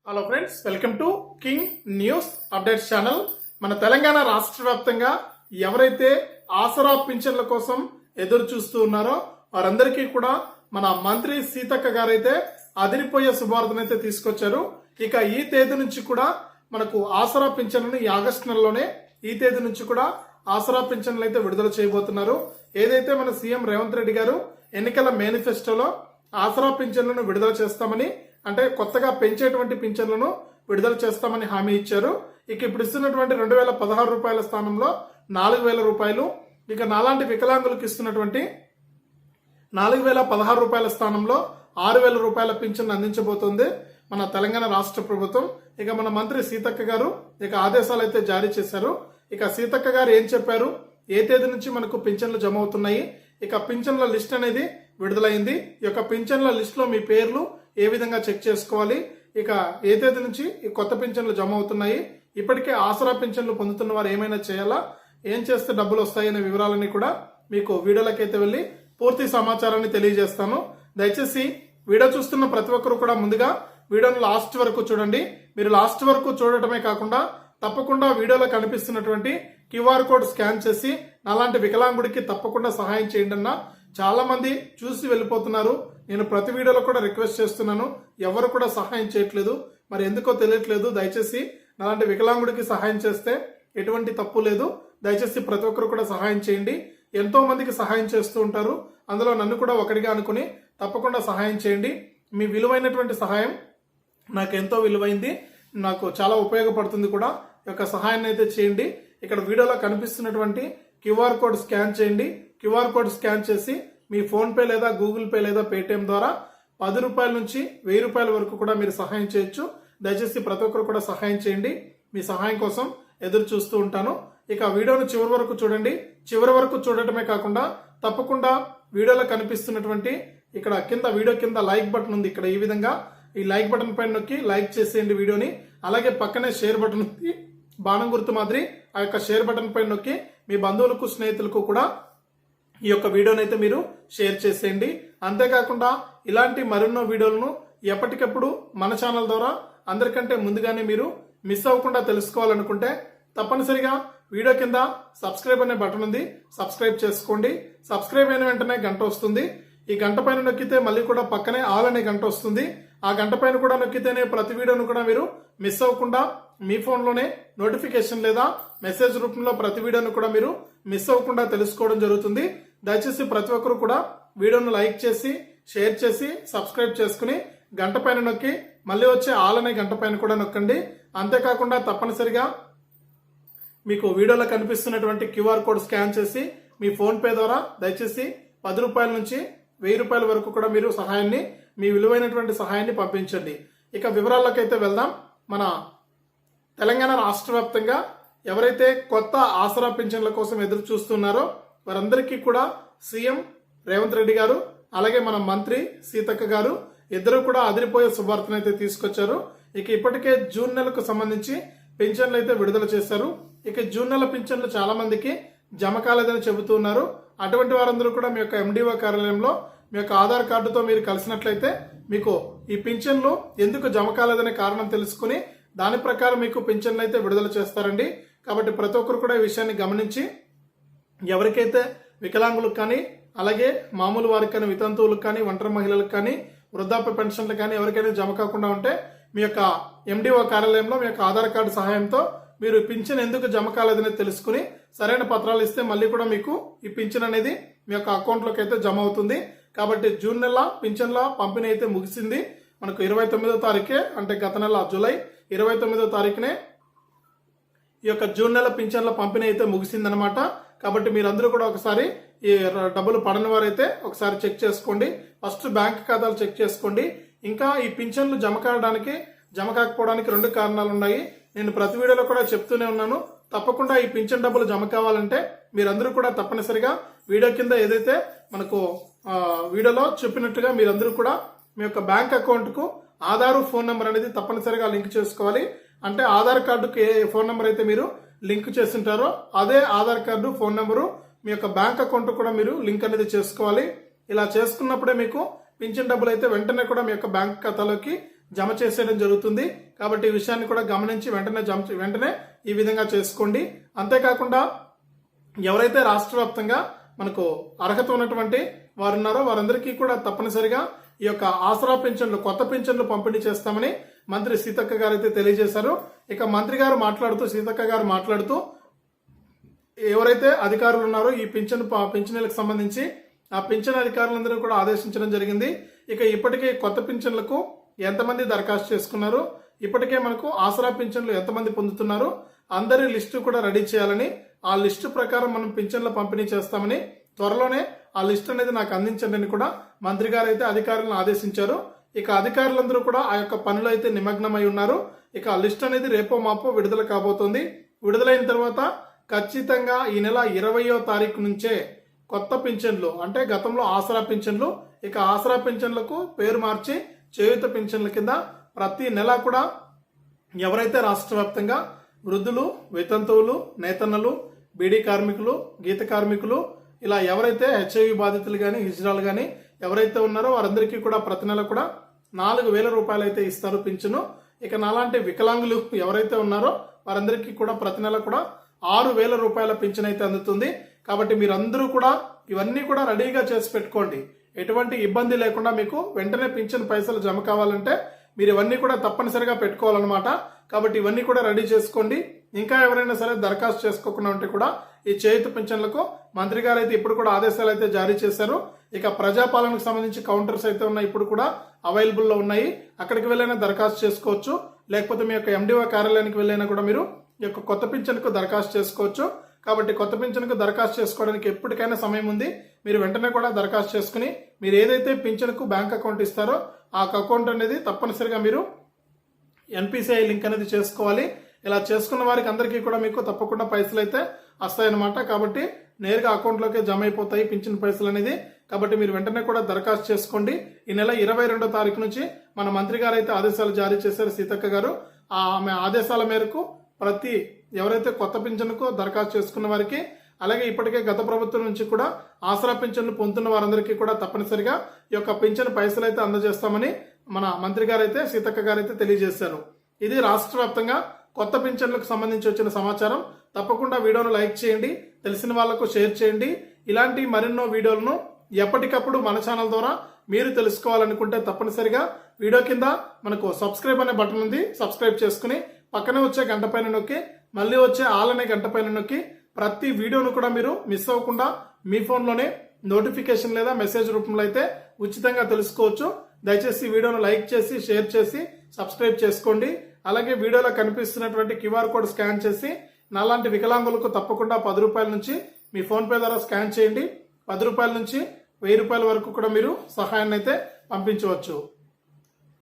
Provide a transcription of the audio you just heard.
Hello friends, welcome to king news updates channel. మన తెలంగాణ రాష్ట్ర వ్యాప్తంగా ఎవరైతే ఆసరా పింఛన్ల కోసం ఎదురు చూస్తూ ఉన్నారో వారందరికీ కూడా మన మంత్రి సీతక్క గారైతే అదిరిపోయే శుభార్తనైతే తీసుకొచ్చారు. ఇక ఈ తేదీ నుంచి కూడా మనకు ఆసరా పింఛన్లను ఈ ఆగస్టు నెలలోనే ఈ తేదీ నుంచి కూడా ఆసరా పింఛన్లు అయితే విడుదల చేయబోతున్నారు. ఏదైతే మన సీఎం రేవంత్ రెడ్డి గారు ఎన్నికల మేనిఫెస్టోలో ఆసరా పింఛన్లను విడుదల చేస్తామని, అంటే కొత్తగా పెంచేటువంటి పింఛన్లను విడుదల చేస్తామని హామీ ఇచ్చారు. ఇక ఇప్పుడు ఇస్తున్నటువంటి 2016 రూపాయల స్థానంలో 4000 రూపాయలు, ఇక నాలాంటి వికలాంగులకు ఇస్తున్నటువంటి 4016 రూపాయల స్థానంలో 6000 రూపాయల పింఛన్ అందించబోతోంది మన తెలంగాణ రాష్ట్ర ప్రభుత్వం. ఇక మన మంత్రి సీతక్క గారు ఇక ఆదేశాలు అయితే జారీ చేశారు. ఇక సీతక్క గారు ఏం చెప్పారు, ఏ తేదీ నుంచి మనకు పింఛన్లు జమ అవుతున్నాయి, ఇక పింఛన్ల లిస్ట్ అనేది విడుదలైంది. ఈ యొక్క పింఛన్ల లిస్ట్ లో మీ పేర్లు ఏ విధంగా చెక్ చేసుకోవాలి, ఇక ఏ తేదీ నుంచి ఈ కొత్త పింఛన్లు జమ అవుతున్నాయి, ఇప్పటికే ఆసరా పింఛన్లు పొందుతున్న వారు ఏమైనా చేయాలా, ఏం చేస్తే డబ్బులు వస్తాయనే వివరాలన్నీ కూడా మీకు వీడియోలకైతే వెళ్ళి పూర్తి సమాచారాన్ని తెలియజేస్తాను. దయచేసి వీడియో చూస్తున్న ప్రతి ఒక్కరు కూడా ముందుగా వీడియోను లాస్ట్ వరకు చూడండి. మీరు లాస్ట్ వరకు చూడటమే కాకుండా తప్పకుండా వీడియోలో కనిపిస్తున్నటువంటి క్యూఆర్ కోడ్ స్కాన్ చేసి నాలాంటి వికలాంగుడికి తప్పకుండా సహాయం చేయండి అన్న. చాలా మంది చూసి వెళ్ళిపోతున్నారు. నేను ప్రతి వీడియోలో కూడా రిక్వెస్ట్ చేస్తున్నాను, ఎవరు కూడా సహాయం చేయట్లేదు, మరి ఎందుకో తెలియట్లేదు. దయచేసి నాలాంటి వికలాంగుడికి సహాయం చేస్తే ఎటువంటి తప్పు లేదు. దయచేసి ప్రతి ఒక్కరు కూడా సహాయం చేయండి. ఎంతో మందికి సహాయం చేస్తూ ఉంటారు, అందులో నన్ను కూడా ఒకటిగా అనుకుని తప్పకుండా సహాయం చేయండి. మీ విలువైనటువంటి సహాయం నాకు ఎంతో విలువైంది, నాకు చాలా ఉపయోగపడుతుంది కూడా. ఈ యొక్క సహాయాన్ని అయితే చేయండి. ఇక్కడ వీడియోలో కనిపిస్తున్నటువంటి క్యూఆర్ కోడ్ స్కాన్ చేయండి. క్యూఆర్ కోడ్ స్కాన్ చేసి మీ ఫోన్ పే లేదా గూగుల్ పే లేదా పేటిఎం ద్వారా 10 రూపాయల నుంచి 1000 రూపాయల వరకు కూడా మీరు సహాయం చేయొచ్చు. దయచేసి ప్రతి ఒక్కరు కూడా సహాయం చేయండి. మీ సహాయం కోసం ఎదురు చూస్తూ ఉంటాను. ఇక వీడియోను చివరి వరకు చూడండి. చివరి వరకు చూడటమే కాకుండా తప్పకుండా వీడియోలో కనిపిస్తున్నటువంటి ఇక్కడ కింద వీడియో కింద లైక్ బటన్ ఉంది. ఇక్కడ ఈ విధంగా ఈ లైక్ బటన్ పైన నొక్కి లైక్ చేసేయండి వీడియోని. అలాగే పక్కనే షేర్ బటన్ ఉంది, బాణం గుర్తు మాదిరి. ఆ యొక్క షేర్ బటన్ పైన నొక్కి మీ బంధువులకు స్నేహితులకు కూడా ఈ యొక్క వీడియోని అయితే మీరు షేర్ చేసేయండి. అంతేకాకుండా ఇలాంటి మరెన్నో వీడియోలను ఎప్పటికప్పుడు మన ఛానల్ ద్వారా అందరికంటే ముందుగానే మీరు మిస్ అవ్వకుండా తెలుసుకోవాలనుకుంటే తప్పనిసరిగా వీడియో కింద సబ్స్క్రైబ్ అనే బటన్ ఉంది, సబ్స్క్రైబ్ చేసుకోండి. సబ్స్క్రైబ్ అయిన వెంటనే గంట వస్తుంది. ఈ గంట పైన నొక్కితే మళ్ళీ కూడా పక్కనే ఆల్ అనే గంట వస్తుంది. ఆ గంట పైన కూడా నొక్కితేనే ప్రతి వీడియోను కూడా మీరు మిస్ అవ్వకుండా మీ ఫోన్లోనే నోటిఫికేషన్ లేదా మెసేజ్ రూపంలో ప్రతి వీడియోను కూడా మీరు మిస్ అవ్వకుండా తెలుసుకోవడం జరుగుతుంది. దయచేసి ప్రతి ఒక్కరు కూడా వీడియోను లైక్ చేసి షేర్ చేసి సబ్స్క్రైబ్ చేసుకుని గంట పైన నొక్కి మళ్ళీ వచ్చే ఆల్ అనే గంట పైన కూడా నొక్కండి. అంతేకాకుండా తప్పనిసరిగా మీకు వీడియోలో కనిపిస్తున్నటువంటి క్యూఆర్ కోడ్ స్కాన్ చేసి మీ ఫోన్ పే ద్వారా దయచేసి 10 రూపాయల నుంచి 1000 రూపాయల వరకు కూడా మీరు సహాయాన్ని, మీ విలువైనటువంటి సహాయాన్ని పంపించండి. ఇక వివరాల్లోకైతే వెళ్దాం. మన తెలంగాణ రాష్ట్ర వ్యాప్తంగా ఎవరైతే కొత్త ఆసరా పింఛన్ల కోసం ఎదురు చూస్తున్నారో వారందరికీ కూడా సీఎం రేవంత్ రెడ్డి గారు అలాగే మన మంత్రి సీతక్క గారు ఇద్దరు కూడా అదిరిపోయే శుభార్తనైతే తీసుకొచ్చారు. ఇక ఇప్పటికే జూన్ నెలకు సంబంధించి పింఛన్లు అయితే విడుదల చేశారు. ఇక జూన్ నెల పింఛన్లు చాలా మందికి జమ కాలేదని చెబుతూ ఉన్నారు. అటువంటి వారందరూ కూడా మీ యొక్క ఎండిఓ కార్యాలయంలో మీ యొక్క ఆధార్ కార్డుతో మీరు కలిసినట్లయితే మీకు ఈ పింఛన్లు ఎందుకు జమ కాలేదనే కారణం తెలుసుకుని దాని ప్రకారం మీకు పింఛన్లు అయితే విడుదల చేస్తారండి. కాబట్టి ప్రతి ఒక్కరు కూడా ఈ విషయాన్ని గమనించి ఎవరికైతే వికలాంగులకు కానీ అలాగే మామూలు వారికి కానీ వితంతువులకు కానీ ఒంటరి మహిళలకు కానీ వృద్ధాప్య పెన్షన్లు కానీ ఎవరికైనా జమ కాకుండా ఉంటే మీ యొక్క ఎండిఓ కార్యాలయంలో మీ యొక్క ఆధార్ కార్డు సహాయంతో మీరు పింఛన్ ఎందుకు జమ కాలేదని తెలుసుకుని సరైన పత్రాలు ఇస్తే మళ్ళీ కూడా మీకు ఈ పింఛన్ అనేది మీ యొక్క అకౌంట్లోకి అయితే జమ అవుతుంది. కాబట్టి జూన్ నెల పింఛన్ల పంపిణీ అయితే ముగిసింది. మనకు 29వ తారీఖే, అంటే గత నెల జూలై 29వ తారీఖునే ఈ యొక్క జూన్ నెల పింఛన్ల పంపిణీ అయితే ముగిసిందనమాట. కాబట్టి మీరందరూ కూడా ఒకసారి ఈ డబ్బులు పడని వారైతే ఒకసారి చెక్ చేసుకోండి. ఫస్ట్ బ్యాంక్ ఖాతాలు చెక్ చేసుకోండి. ఇంకా ఈ పింఛన్లు జమ కావడానికి జమ కాకపోవడానికి 2 కారణాలు ఉన్నాయి. నేను ప్రతి వీడియోలో కూడా చెప్తూనే ఉన్నాను. తప్పకుండా ఈ పింఛన్ డబ్బులు జమ కావాలంటే మీరందరూ కూడా తప్పనిసరిగా వీడియో కింద ఏదైతే మనకు వీడియోలో చెప్పినట్టుగా మీరందరూ కూడా మీ యొక్క బ్యాంక్ అకౌంట్కు ఆధార్ ఫోన్ నెంబర్ అనేది తప్పనిసరిగా లింక్ చేసుకోవాలి. అంటే ఆధార్ కార్డుకు ఏ ఫోన్ నెంబర్ అయితే మీరు లింక్ చేస్తుంటారో అదే ఆధార్ కార్డు ఫోన్ నెంబరు మీ యొక్క బ్యాంక్ అకౌంట్ కూడా మీరు లింక్ అనేది చేసుకోవాలి. ఇలా చేసుకున్నప్పుడే మీకు పింఛన్ డబ్బులు అయితే వెంటనే కూడా మీ యొక్క బ్యాంక్ ఖాతాలోకి జమ చేసేయడం జరుగుతుంది. కాబట్టి ఈ విషయాన్ని కూడా గమనించి వెంటనే ఈ విధంగా చేసుకోండి. అంతేకాకుండా ఎవరైతే రాష్ట్ర వ్యాప్తంగా మనకు అర్హత ఉన్నటువంటి వారు ఉన్నారో వారందరికీ కూడా తప్పనిసరిగా ఈ యొక్క ఆసరా పింఛన్లు, కొత్త పింఛన్లు పంపిణీ చేస్తామని మంత్రి సీతక్క గారు అయితే తెలియజేశారు. ఇక మంత్రి గారు మాట్లాడుతూ, సీతక్క గారు మాట్లాడుతూ, ఎవరైతే అధికారులు ఉన్నారో ఈ పింఛన్లకు సంబంధించి ఆ పింఛన్ అధికారులందరూ కూడా ఆదేశించడం జరిగింది. ఇక ఇప్పటికే కొత్త పింఛన్లకు ఎంతమంది దరఖాస్తు చేసుకున్నారు, ఇప్పటికే మనకు ఆసరా పింఛన్లు ఎంతమంది పొందుతున్నారు, అందరి లిస్టు కూడా రెడీ చేయాలని, ఆ లిస్టు ప్రకారం మనం పింఛన్ల పంపిణీ చేస్తామని, త్వరలోనే ఆ లిస్ట్ అనేది నాకు అందించండి అని కూడా మంత్రి గారు అయితే అధికారులను ఆదేశించారు. ఇక అధికారులందరూ కూడా ఆ యొక్క పనులు అయితే నిమగ్నమై ఉన్నారు. ఇక ఆ లిస్ట్ అనేది రేపో మాపో విడుదల కాబోతోంది. విడుదలైన తర్వాత ఖచ్చితంగా ఈ నెల 20వ తారీఖు నుంచే కొత్త పింఛన్లు, అంటే గతంలో ఆసరా పింఛన్లు, ఇక ఆసరా పింఛన్లకు పేరు మార్చి చేయూత పింఛన్ల కింద ప్రతి నెల కూడా ఎవరైతే రాష్ట్ర వ్యాప్తంగా వృద్ధులు, వితంతువులు, నేతన్నలు, బీడీ కార్మికులు, గీత కార్మికులు, ఇలా ఎవరైతే హెచ్ఐవి బాధితులు గాని, హిజ్రాలు గాని ఎవరైతే ఉన్నారో వారందరికీ కూడా ప్రతి నెల కూడా 4,000 రూపాయలు అయితే ఇస్తారు పింఛను. ఇక నాలాంటి వికలాంగులు ఎవరైతే ఉన్నారో వారందరికీ కూడా ప్రతి నెల కూడా 6,000 రూపాయల పింఛన్ అయితే అందుతుంది. కాబట్టి మీరందరూ కూడా ఇవన్నీ కూడా రెడీగా చేసి పెట్టుకోండి. ఎటువంటి ఇబ్బంది లేకుండా మీకు వెంటనే పింఛన్ పైసలు జమ కావాలంటే మీరు ఇవన్నీ కూడా తప్పనిసరిగా పెట్టుకోవాలన్నమాట. కాబట్టి ఇవన్నీ కూడా రెడీ చేసుకోండి. ఇంకా ఎవరైనా సరే దరఖాస్తు చేసుకోకుండా ఉంటే కూడా ఈ చేయూత పింఛన్లకు మంత్రి గారు అయితే ఇప్పుడు కూడా ఆదేశాలు అయితే జారీ చేశారు. ఇక ప్రజాపాలనకు సంబంధించి కౌంటర్స్ అయితే ఉన్నాయి, ఇప్పుడు కూడా అవైలబుల్ లో ఉన్నాయి. అక్కడికి వెళ్ళైనా దరఖాస్తు చేసుకోవచ్చు. లేకపోతే మీ యొక్క ఎండిఓ కార్యాలయానికి వెళ్ళైనా కూడా మీరు ఈ యొక్క కొత్త పింఛన్కు దరఖాస్తు చేసుకోవచ్చు. కాబట్టి కొత్త పింఛన్కు దరఖాస్తు చేసుకోవడానికి ఎప్పటికైనా సమయం ఉంది. మీరు వెంటనే కూడా దరఖాస్తు చేసుకుని మీరు ఏదైతే పింఛన్కు బ్యాంక్ అకౌంట్ ఇస్తారో ఆ అకౌంట్ అనేది తప్పనిసరిగా మీరు ఎన్పిసిఐ లింక్ అనేది చేసుకోవాలి. ఇలా చేసుకున్న వారికి అందరికీ కూడా మీకు తప్పకుండా పైసలు అయితే వస్తాయన్నమాట. కాబట్టి నేరుగా అకౌంట్లోకి జమ అయిపోతాయి పింఛన్ పైసలు అనేది. కాబట్టి మీరు వెంటనే కూడా దరఖాస్తు చేసుకోండి. ఈ నెల 22వ తారీఖు నుంచి మన మంత్రి గారు అయితే ఆదేశాలు జారీ చేశారు సీతక్క గారు. ఆమె ఆదేశాల మేరకు ప్రతి ఎవరైతే కొత్త పింఛన్కు దరఖాస్తు చేసుకున్న వారికి, అలాగే ఇప్పటికే గత ప్రభుత్వం నుంచి కూడా ఆసరా పింఛన్లు పొందుతున్న వారందరికీ కూడా తప్పనిసరిగా ఈ యొక్క పింఛన్ పైసలు అయితే అందజేస్తామని మన మంత్రి గారు అయితే సీతక్క గారు అయితే తెలియజేశారు. ఇది రాష్ట్ర వ్యాప్తంగా కొత్త పింఛన్లకు సంబంధించి వచ్చిన సమాచారం. తప్పకుండా వీడియోను లైక్ చేయండి, తెలిసిన వాళ్లకు షేర్ చేయండి. ఇలాంటి మరెన్నో వీడియోలను ఎప్పటికప్పుడు మన ఛానల్ ద్వారా మీరు తెలుసుకోవాలనుకుంటే తప్పనిసరిగా వీడియో కింద మనకు సబ్స్క్రైబ్ అనే బటన్ ఉంది, సబ్స్క్రైబ్ చేసుకుని పక్కనే వచ్చే గంట పైన నొక్కి మళ్ళీ వచ్చే ఆల్ అనే గంట పైన నొక్కి ప్రతి వీడియోను కూడా మీరు మిస్ అవ్వకుండా మీ ఫోన్లోనే నోటిఫికేషన్ లేదా మెసేజ్ రూపంలో అయితే ఉచితంగా తెలుసుకోవచ్చు. దయచేసి వీడియోను లైక్ చేసి, షేర్ చేసి, సబ్స్క్రైబ్ చేసుకోండి. అలాగే వీడియోలో కనిపిస్తున్నటువంటి క్యూఆర్ కోడ్ స్కాన్ చేసి నాలాంటి వికలాంగులకు తప్పకుండా 10 రూపాయల నుంచి మీ ఫోన్ పే ద్వారా స్కాన్ చేయండి. 10 రూపాయల నుంచి 1000 రూపాయల వరకు కూడా మీరు సహాయాన్ని అయితే పంపించవచ్చు.